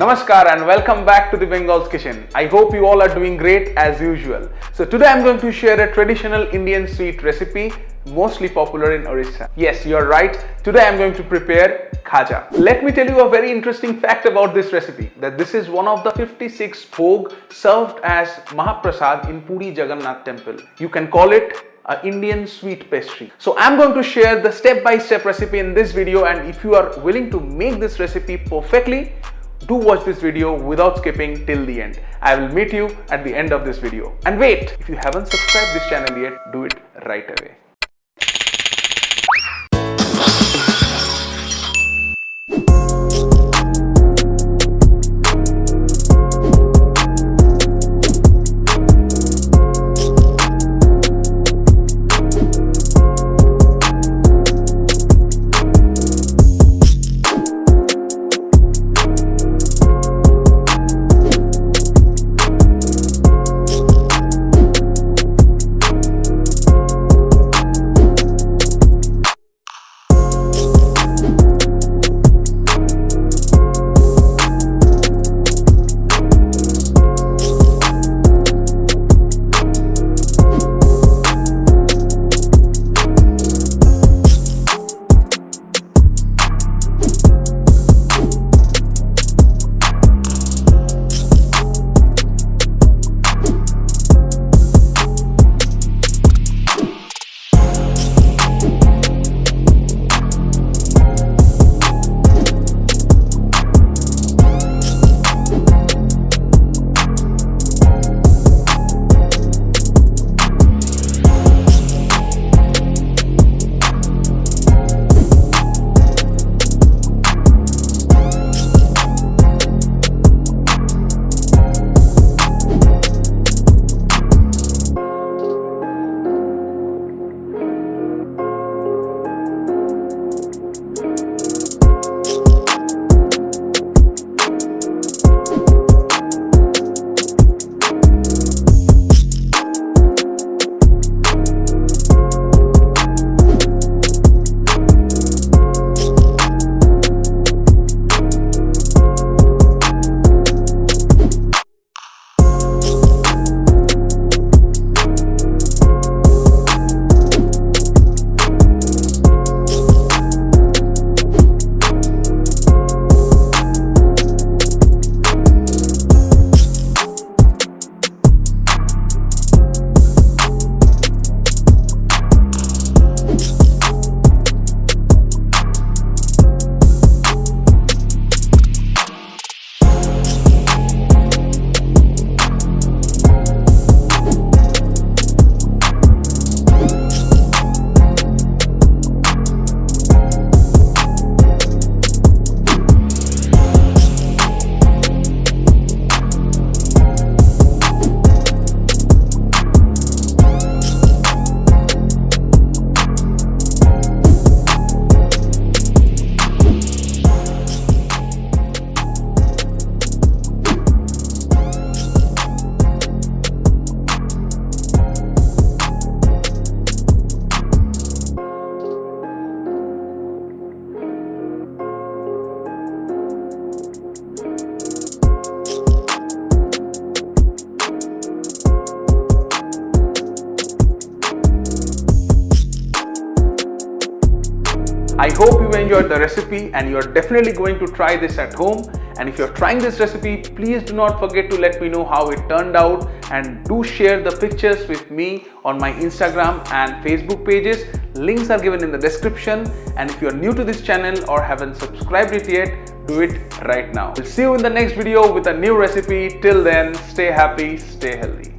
Namaskar and welcome back to the Bengal's Kitchen. I hope you all are doing great as usual. So today I'm going to share a traditional Indian sweet recipe mostly popular in Odisha. Yes, you're right. Today I'm going to prepare Khaja. Let me tell you a very interesting fact about this recipe, that this is one of the 56 Bhog served as Maha Prasad in Puri Jagannath temple. You can call it an Indian sweet pastry. So I'm going to share the step-by-step recipe in this video, and if you are willing to make this recipe perfectly, do watch this video without skipping till the end. I will meet you at the end of this video. And wait, if you haven't subscribed this channel yet, do it right away. I hope you enjoyed the recipe and you are definitely going to try this at home. And if you're trying this recipe, please do not forget to let me know how it turned out, and do share the pictures with me on my Instagram and Facebook pages. Links are given in the description. And if you're new to this channel or haven't subscribed it yet, do it right now. We'll see you in the next video with a new recipe. Till then, stay happy, stay healthy.